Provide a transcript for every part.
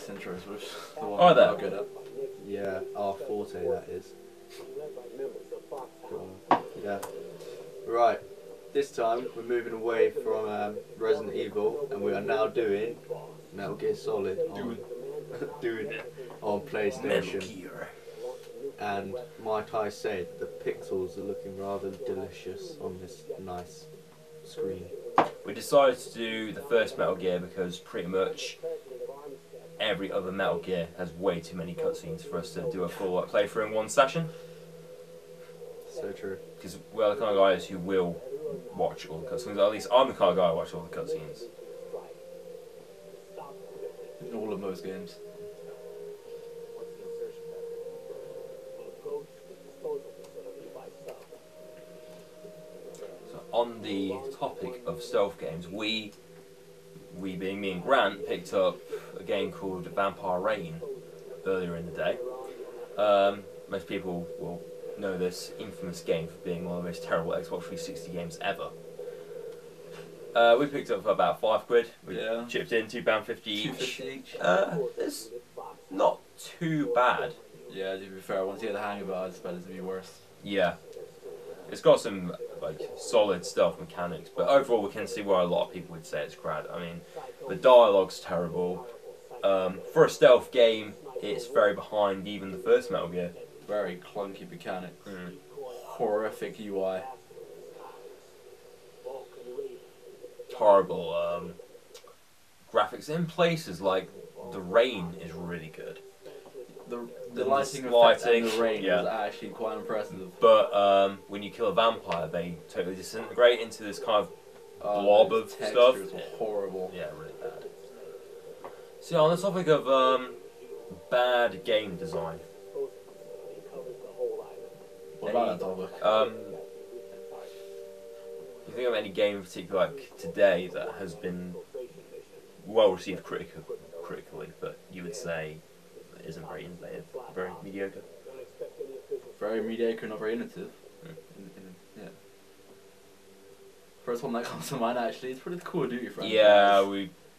best intros, which the one Are I'm there? not good at. Yeah, our forte that is. Yeah. Right. This time we're moving away from Resident Evil, and we are now doing Metal Gear Solid on doing it on PlayStation. And might I say that the pixels are looking rather delicious on this nice screen. We decided to do the first Metal Gear because pretty much every other Metal Gear has way too many cutscenes for us to do a full playthrough in one session. So true. Because we're the kind of guys who will watch all the cutscenes. At least I'm the kind of guy who watches all the cutscenes. In all of most games. So on the topic of stealth games, we being me and Grant, picked up a game called Vampire Reign earlier in the day. Most people will know this infamous game for being one of the most terrible Xbox 360 games ever. We picked it up for about £5. We chipped in £2.50 each. £2.50 each. It's not too bad. Yeah, to be fair, once you get the hang of it, I expect it to be worse. Yeah. It's got some like solid stealth mechanics, but overall we can see why a lot of people would say it's crap. I mean, the dialogue's terrible. For a stealth game, it's very behind even the first Metal Gear. Very clunky mechanics. Horrific UI. Horrible graphics in places like the rain is really good. The lighting effect and the rain is actually quite impressive. But when you kill a vampire, they totally disintegrate into this kind of blob of stuff. Textures horrible. Yeah, really bad. So on the topic of bad game design. What about that topic? You think of any game in particular like today that has been well received critically, but you would say isn't very innovative, very mediocre? Very mediocre, not very innovative. Yeah. First one that comes to mind actually is probably the Call of Duty franchise. Yeah,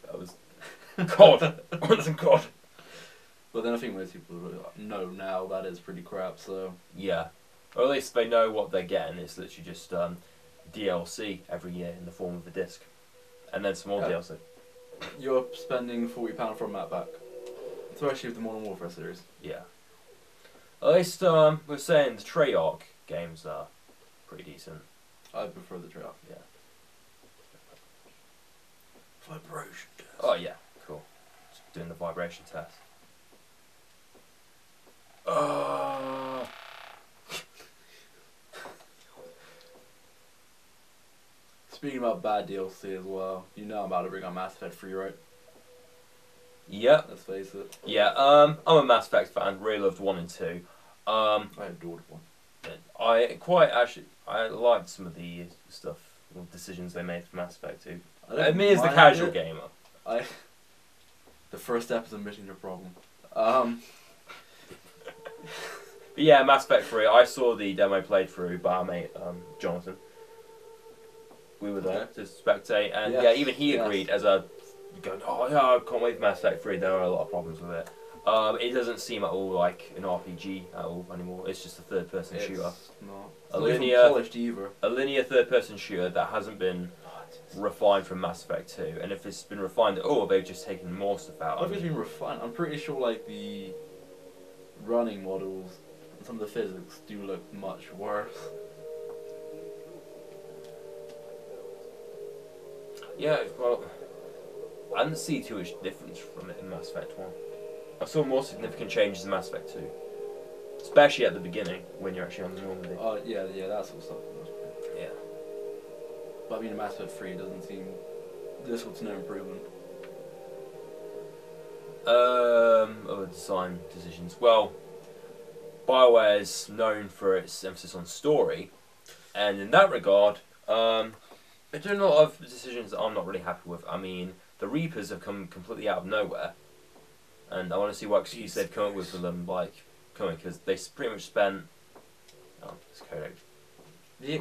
that was COD. COD. But then I think most people know now that is pretty crap. So yeah, or at least they know what they're getting. It's literally just DLC every year in the form of a disc, and then some more DLC. You're spending £40 for a map pack, especially with the Modern Warfare series. Yeah. At least we're saying the Treyarch games are pretty decent. I prefer the Treyarch. Yeah. Vibration test. Oh yeah, cool. Just doing the vibration test. Speaking about bad DLC as well, you know I'm about to bring up Mass Effect 3, right? Yeah. Let's face it. Yeah, I'm a Mass Effect fan, really loved 1 and 2. I adored 1. I liked some of the stuff, decisions they made for Mass Effect 2. Me as the casual gamer. The first step is admitting your problem. But yeah, Mass Effect 3, I saw the demo played through by our mate, Jonathan. We were there to spectate, and even he agreed as a going, oh yeah, I can't wait for Mass Effect 3, there are a lot of problems with it. It doesn't seem at all like an RPG at all anymore, it's just a third-person shooter. Not polished either. A linear third-person shooter that hasn't been refined from Mass Effect 2, and if it's been refined at all, they've just taken more stuff out. I think it's been refined. I'm pretty sure like the running models and some of the physics do look much worse. Yeah, well, I didn't see too much difference from it in Mass Effect 1. I saw more significant changes in Mass Effect 2. Especially at the beginning, when you're actually on the Normandy. Oh, yeah, that sort of stuff. Yeah. But I mean, Mass Effect 3 doesn't seem little to no improvement. Other design decisions. Well, BioWare is known for its emphasis on story, and in that regard, they're doing a lot of decisions that I'm not really happy with. I mean, the Reapers have come completely out of nowhere, and I want to see what excuse they've come up with for them, like, coming, because they pretty much spent... Oh, it's Kodak. The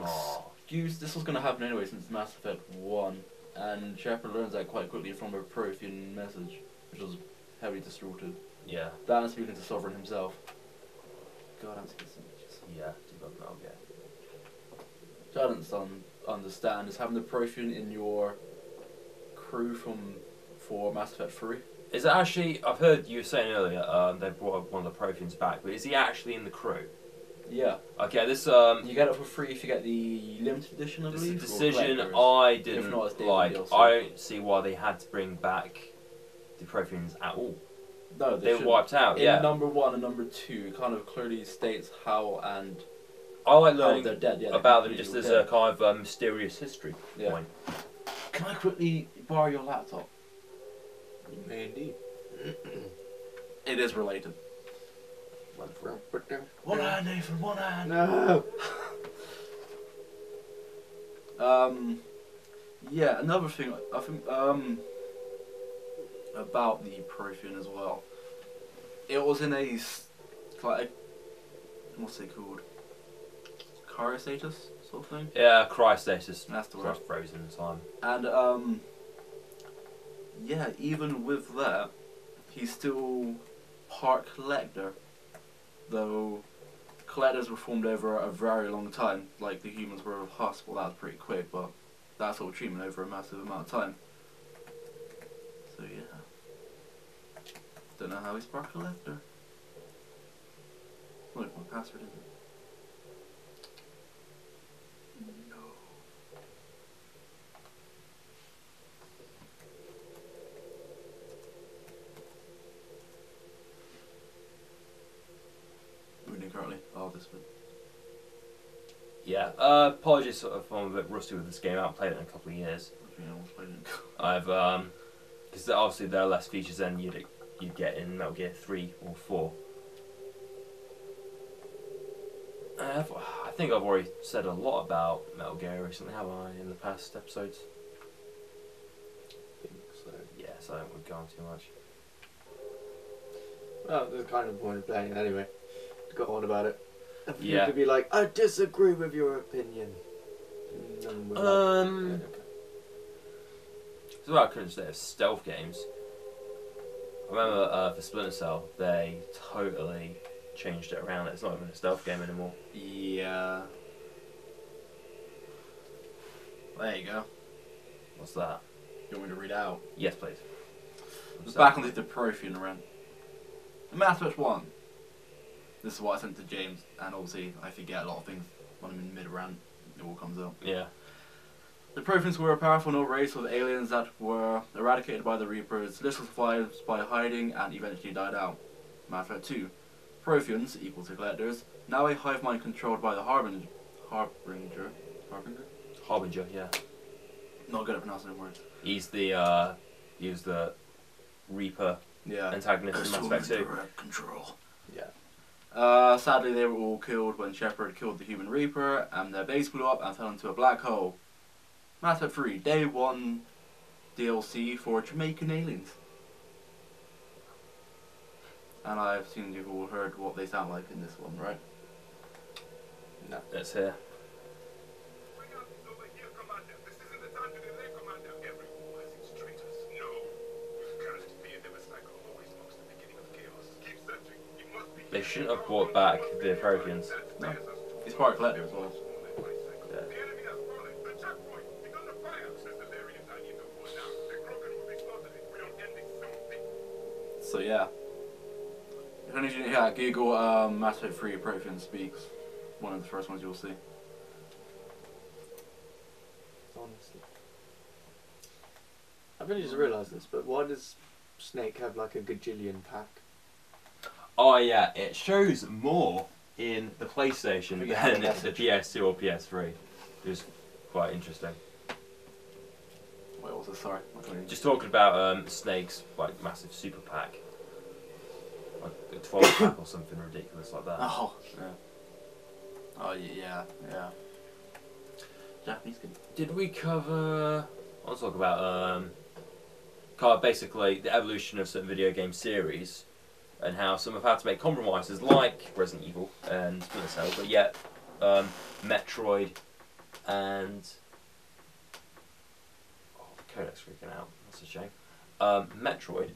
excuse, this was going to happen anyway since Mass Effect 1, and Shepard learns that quite quickly from a Prothean message, which was heavily distorted. Yeah. That and speaking to Sovereign himself. God, I'm scared. Yeah, do love Metal Gear. Which I don't understand is having the Prothean in your crew for Mass Effect 3. Is it actually? I've heard you were saying earlier. They brought one of the Protheans back, but is he actually in the crew? Yeah. Okay, this You get it for free if you get the limited edition, I this believe. is a or decision collectors. I If didn't not, it's Daily like. DLC. I don't see why they had to bring back the Protheans at all. No, They were shouldn't. wiped out. In Yeah. number 1 and number 2, it kind of clearly states how and I like how learning they're dead. Yeah, they're about them completely just as dead. a kind of mysterious history Yeah. point. Can I quickly borrow your laptop? You may indeed. It is related. One hand, Nathan. One hand. No. Yeah, another thing I think about the Prothean as well. It was in like what's it called? Cryostatus sort of thing. Yeah, cryostasis. That's the word. Frozen in time. And yeah, even with that, he's still part collector, though collectors were formed over a very long time. Like the humans were with Husk, well, that was pretty quick, but that sort of treatment over a massive amount of time. So yeah, don't know how he's part collector. Look, my password is it? No. Reading currently. Oh, this one. Yeah. Apologies if I'm a bit rusty with this game. I haven't played it in a couple of years. I almost played it. I've because obviously there are less features than you'd get in Metal Gear 3 or 4. I think I've already said a lot about Metal Gear recently, haven't I, in the past episodes? I think so. Yeah, so I don't want to go on too much. Well, there's kind of a point of playing it anyway. To go on about it. And for Yeah. you to be like, I disagree with your opinion. And we're like, okay. So what I couldn't say of stealth games. I remember for Splinter Cell, they totally changed it around. It's not even a stealth game anymore. Yeah. There you go. What's that? You want me to read out? Yes, please. Back on the Prothean rant. Mass Effect 1. This is what I sent to James, and obviously I forget a lot of things when I'm in mid-rant. It all comes up. Yeah. The Protheans were a powerful new race of aliens that were eradicated by the Reapers, little survived by hiding, and eventually died out. Mass Effect 2. Protheans, equal to collectors, now a hive mind controlled by the Harbinger. Harbinger, yeah. Not good at pronouncing words. He's the Reaper Yeah. antagonist in Mass Effect 2. Direct control. Yeah. Sadly, they were all killed when Shepard killed the human Reaper, and their base blew up and fell into a black hole. Mass Effect 3, Day 1 DLC for Jamaican aliens. And I assume you've all heard what they sound like in this one, right? No. That's here. They shouldn't have brought back the Protheans. No. He's part collector as well. Yeah. So yeah. If any of you didn't hear that, Google Mass Effect 3 Prothean Speaks. One of the first ones you'll see. Honestly. I've only just realised this, but why does Snake have like a gajillion pack? Oh yeah, it shows more in the PlayStation Yeah, than that's the PS2 or PS3. It was quite interesting. Wait, what was it? Sorry. Just talking about Snake's like massive super pack, like a 12 pack or something ridiculous like that. Oh, yeah. Oh, yeah. Japanese game. Did we cover? I want to talk about basically the evolution of certain video game series and how some have had to make compromises, like Resident Evil and Splinter Cell, but yet Metroid and the codec's freaking out. That's a shame. Metroid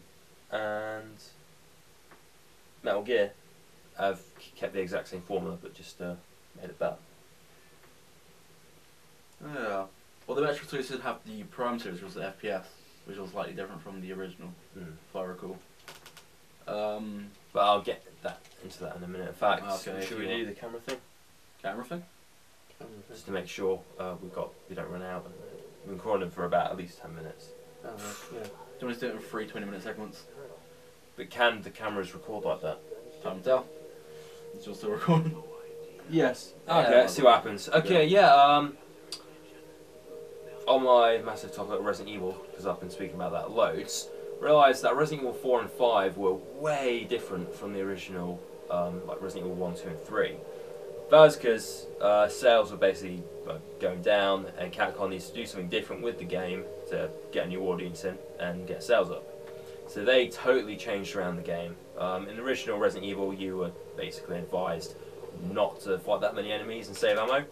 and Metal Gear have kept the exact same formula, but just made it better. Yeah. Well, the Metro series did have the Prime series, which was the FPS, which was slightly different from the original, if I recall. But I'll get into that in a minute. In fact, Okay, should we do the camera thing? Camera thing? Just to make sure we don't run out. We've been recording for about at least 10 minutes. Oh, yeah. Do you want to do it in 3 20-minute segments? But can the cameras record like that? Time to tell. It's all still recording. Yes. Yeah, Okay, let's see what happens. Okay, yeah, on my massive topic of Resident Evil, because I've been speaking about that loads, realised that Resident Evil 4 and 5 were way different from the original, like Resident Evil 1, 2 and 3. That was because sales were basically going down, and Capcom needs to do something different with the game to get a new audience in and get sales up. So they totally changed around the game. In the original Resident Evil, you were basically advised not to fight that many enemies and save ammo.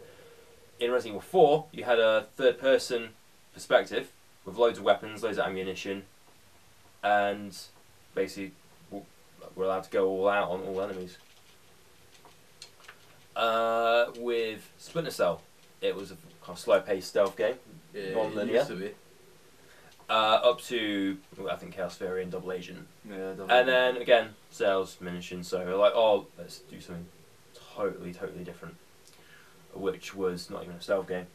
In Resident Evil 4, you had a third-person perspective with loads of weapons, loads of ammunition, and basically we're allowed to go all out on all enemies. With Splinter Cell, it was a kind of slow-paced stealth game, non-linear. It used to be. Up to, I think, Chaos Theory and Double Agent. Yeah, And then, again, sales diminishing, so we're like, oh, let's do something totally different. Which was not even a stealth game,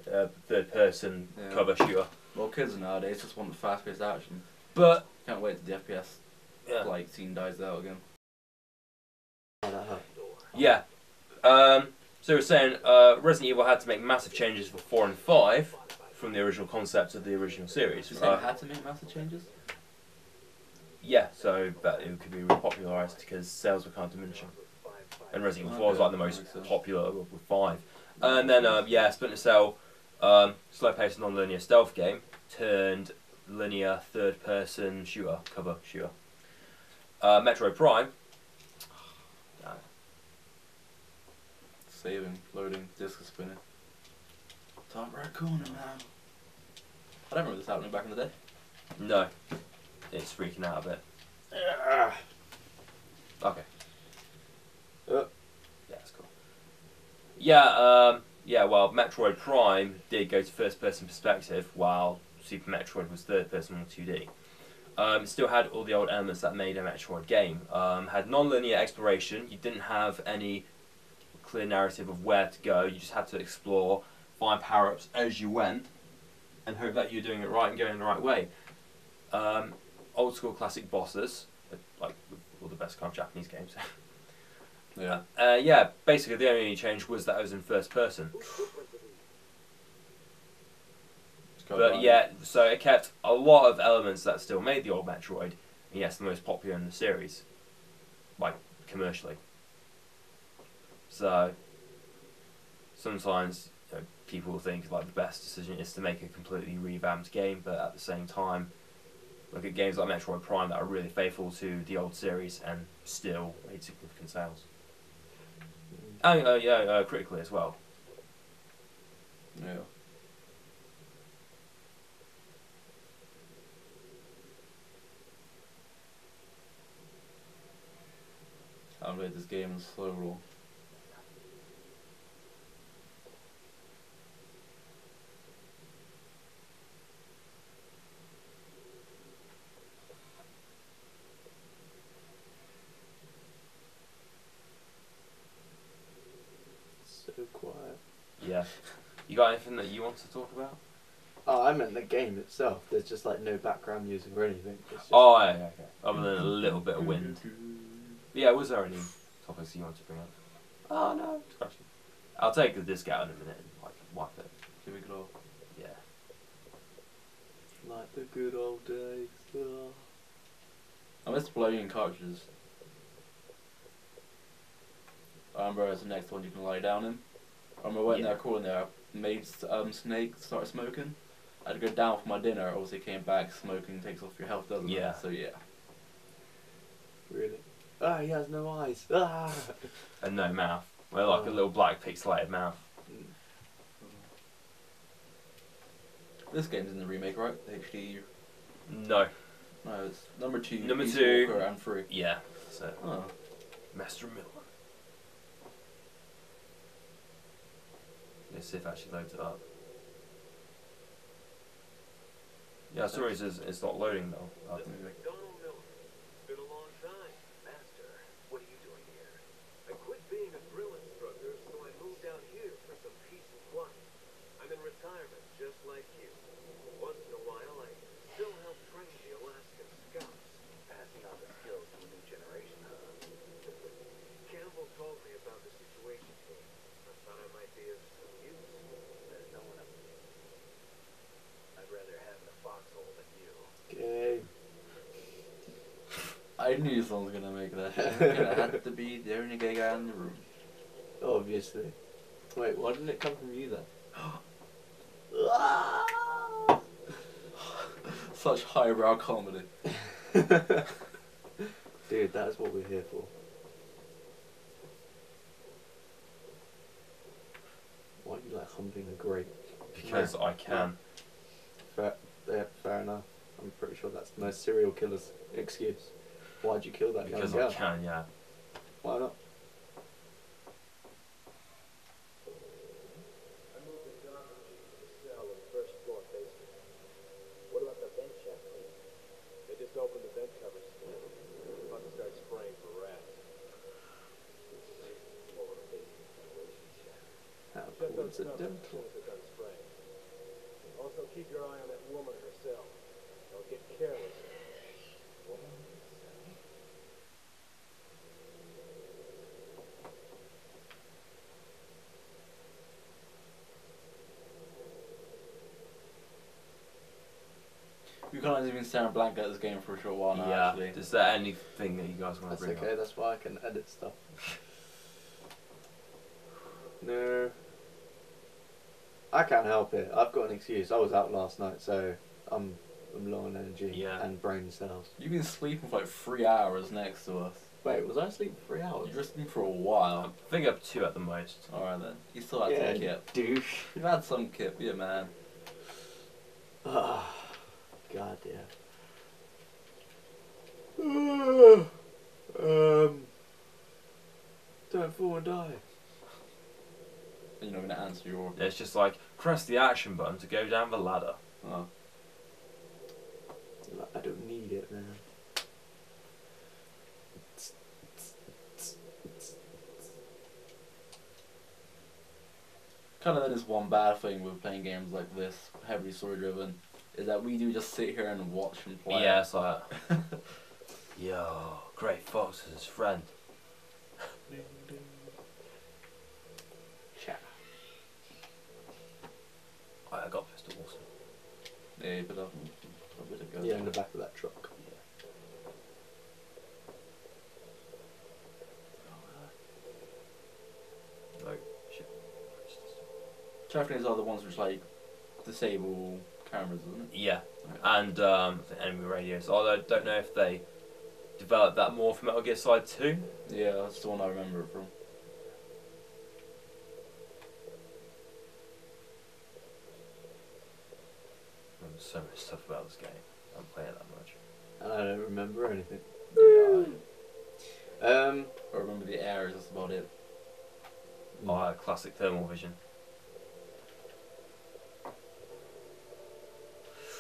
third-person cover shooter. Well, kids nowadays just want the fast-paced action. But Can't wait till the FPS like scene dies out again. yeah, so we're saying Resident Evil had to make massive changes for 4 and 5 from the original concept of the original series. You say had to make massive changes? Yeah, so that it could be repopularised because sales were kind of diminishing. And Resident Evil 4 was like the most popular with 5. And then, yeah, Splinter Cell, slow-paced non-linear stealth game, turned linear third-person shooter, cover shooter. Metroid Prime. Saving, loading, disc is spinning. Top right corner now. I don't remember this happening back in the day. No, it's freaking out a bit. Okay. Yeah, that's cool. Yeah, yeah. Well, Metroid Prime did go to first-person perspective, while Super Metroid was third-person or 2D. It still had all the old elements that made a Metroid game. Had non-linear exploration. You didn't have any clear narrative of where to go. You just had to explore, find power-ups as you went, and hope that you're doing it right and going the right way. Old school classic bosses, like all the best kind of Japanese games. Yeah. Yeah, basically the only change was that I was in first person. But yeah, so it kept a lot of elements that still made the old Metroid, and yes, the most popular in the series, like commercially. So sometimes people think like the best decision is to make a completely revamped game, but at the same time, look at games like Metroid Prime that are really faithful to the old series and still made significant sales. And yeah, critically as well. Yeah. I played this game in slow roll. So quiet. Yeah. You got anything that you want to talk about? Oh, I meant the game itself. There's just like no background music or anything. It's just Oh, yeah, okay. Other than a little bit of wind. Yeah, was there any topics you want to bring up? Oh, no. I'll take the disc out in a minute and like wipe it. Give it a go. Yeah. like the good old days. Oh. I miss playing cartridges. I remember as the next one you can lie down in. I remember when there calling there, made Snake start smoking. I had to go down for my dinner, obviously came back, smoking takes off your health, doesn't Yeah. it? So yeah. Really? Ah, he has no eyes. Ah. And no mouth. Well, like a little black pixelated mouth. This game's in the remake, right? The HD. No. No, it's number 2. Number Peace 2. Walker and 3. Yeah, so Oh. Master Miller. Let's see if it actually loads it up. Yeah, sorry, it's not loading though. Donald Miller. It's been a long time. Master, what are you doing here? I quit being a drill instructor, so I moved out here for some peace and quiet. I'm in retirement, just like you. Once in a while, I still help train the Alaskan Scouts, passing on the skills to a new generation. Campbell told me about the situation here. I thought I might be of some use. There's no one up to me. I'd rather have in a foxhole than you. Okay. I knew someone was gonna make that. It had to be the only gay guy in the room. Obviously. Wait, why didn't it come from you then? Such highbrow comedy. Dude, that's what we're here for. Why are you like humping a grape? Because I can. Fair, yeah, fair enough. I'm pretty sure that's the most serial killer's excuse. Why'd you kill that young Because girl? I can, yeah. Why not? I moved the doctor to the cell in the first floor basement. What about the vent shaft cleaner? They just opened the vent covers. About to start spraying for rats. Lower basement ventilation shaft. How Shut those covers as coincidental. soon as they're done spraying. Also keep your eye on that woman in her cell. Don't get careless. Woman in her cell. We kind of been staring blank at this game for a short while now, Yeah. actually. Is there anything that you guys want That's to bring okay, up? that's why I can edit stuff. No. I can't help it. I've got an excuse. I was out last night, so I'm low on energy Yeah. and brain cells. You've been sleeping for like 3 hours next to us. Wait, was I asleep for 3 hours? You've just been for a while. I think up 2 at the most. Alright then. You still had Yeah, some kip. douche. You've had some kip, yeah man. Ah, God don't fall and die. You're not gonna answer your... It's just like, press the action button to go down the ladder. Oh. I don't need it, man. Kind of that is one bad thing with playing games like this, heavily story driven, is that we do just sit here and watch and play. Yeah, it's like, yo, Great Fox is his friend. Chat. I got pistol also. Yeah, but a bit of go. Yeah, in the back of that truck. Like, shit. Traffickers are the ones which like disable cameras, isn't it? Yeah, and the enemy radios. Although I don't know if they developed that more for Metal Gear Solid 2. Yeah, that's the one I remember it from. There's so much stuff about this game. I don't play it that much. And I don't remember anything. Yeah, I remember the errors, that's about it. Oh, classic thermal vision.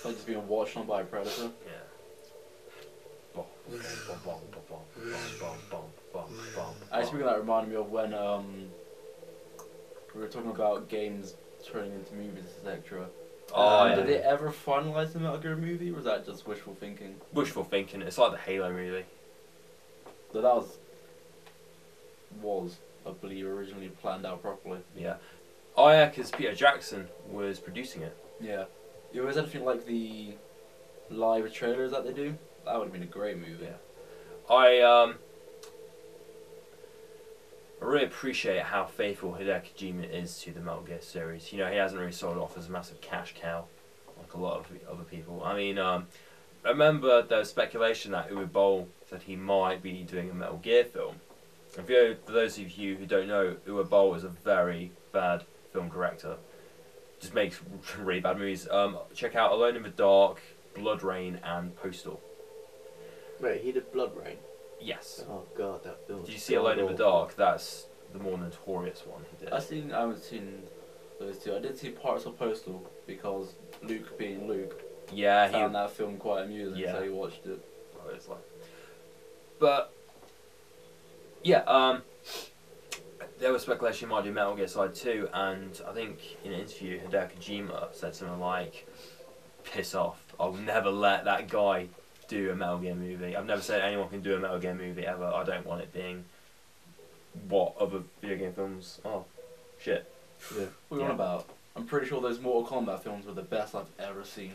Like just being watched on by a predator. Yeah. Bom, bom, bom, bom, bom, bom, bom, bom, bom. Actually, that reminded me of when we were talking about games turning into movies, etc. Oh, yeah. Did they ever finalize the Metal Gear movie, or was that just wishful thinking? Wishful thinking. It's like the Halo movie. So that was, I believe, originally planned out properly. Yeah. Oh yeah, because Peter Jackson was producing it. Yeah. It was anything like the live trailers that they do. That would have been a great movie. Yeah. I really appreciate how faithful Hideo Kojima is to the Metal Gear series. You know, he hasn't really sold it off as a massive cash cow like a lot of other people. I mean, I remember there was speculation that Uwe Boll said he might be doing a Metal Gear film. And for those of you who don't know, Uwe Boll is a very bad film director. Just makes really bad movies. Check out Alone in the Dark, Blood Rain, and Postal. Wait, he did Blood Rain. Yes. Oh god, that film. Did you see Alone in the Dark? That's the more notorious one he did. I haven't seen those two. I did see parts of Postal because Luke, being Luke, Yeah, found that film quite amusing, Yeah. so he watched it. It's like, but yeah, there was speculation he might do Metal Gear Solid 2, and I think in an interview, Hideo Kojima said something like, "Piss off! I'll never let that guy do a Metal Gear movie. I've never said anyone can do a Metal Gear movie ever. I don't want it being what other video game films are. Shit." Yeah. What are you on about? I'm pretty sure those Mortal Kombat films were the best I've ever seen.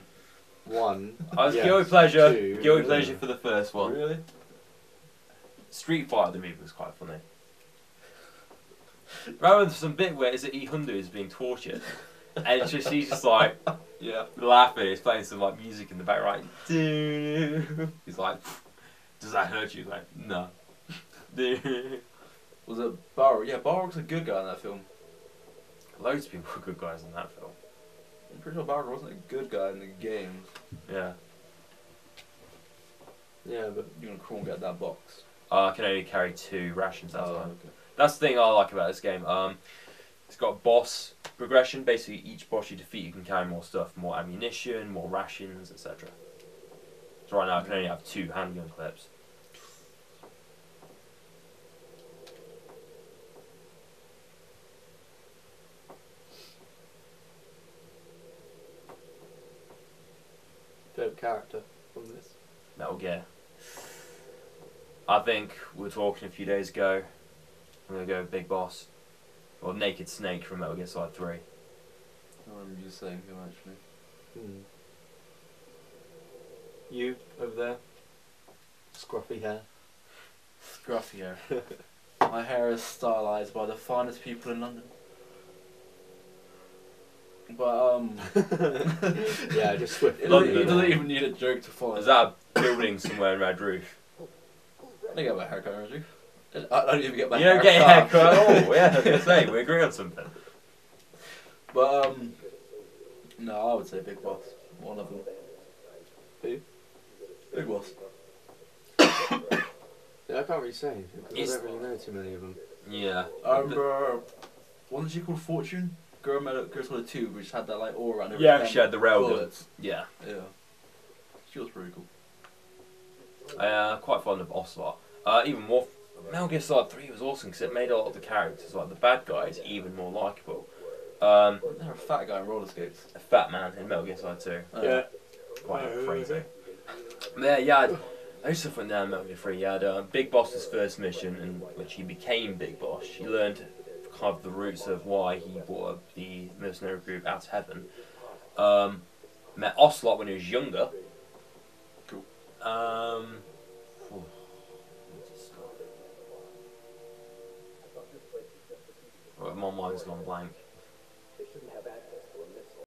One. I was yes, guilty pleasure. two, Guilty pleasure for the first one. Really? Street Fighter the movie was quite funny. Remember some bit where is it E Hundu is being tortured, and it's just he's just like Yeah. laughing. He's playing some like music in the background. He's like, "Does that hurt you?" He's like, "No." Was it Balrog? Yeah, Balrog's a good guy in that film. Loads of people were good guys in that film. I'm pretty sure Balrog wasn't a good guy in the games. Yeah. Yeah, but You're gonna crawl and get that box. I can only carry 2 rations at a time. Okay. That's the thing I like about this game. It's got boss progression. Basically, each boss you defeat, you can carry more stuff, more ammunition, more rations, etc. So right now, I can only have 2 handgun clips. favorite character from this. Metal Gear. I think we were talking a few days ago. I'm gonna go Big Boss, or Naked Snake from Metal Gear Solid 3. I remember you saying him actually. Hmm. You over there, scruffy hair. Scruffy hair. My hair is stylized by the finest people in London. But Yeah, just swift. it London. doesn't even need a joke to follow. Is that a building somewhere in Red Roof? I don't get my haircut, Andrew. I don't even get my You hair don't get your haircut at all. Yeah, I was gonna say we agree on something. But no, I would say Big Boss. One of them. Who? Big Boss. Yeah, I can't really say anything because It's- I don't really know too many of them. Yeah. I remember, wasn't she called Fortune? Girl Solid 2, which had that like aura around her. Yeah, she had the railgun. bullets. Yeah. Yeah. She was pretty cool. Quite fond of Ocelot. Even more. Metal Gear Solid 3 was awesome because it made a lot of the characters, like the bad guys, even more likable. Wasn't there a fat guy in roller skates? A fat man in Metal Gear Solid 2. Yeah. Quite crazy. Yeah, I used to find down Metal Gear 3. You had Big Boss's first mission, in which he became Big Boss. You learned kind of the roots of why he brought up the mercenary group out of heaven. Met Ocelot when he was younger. Cool. Right, my mind's gone blank. They shouldn't have access to a missile.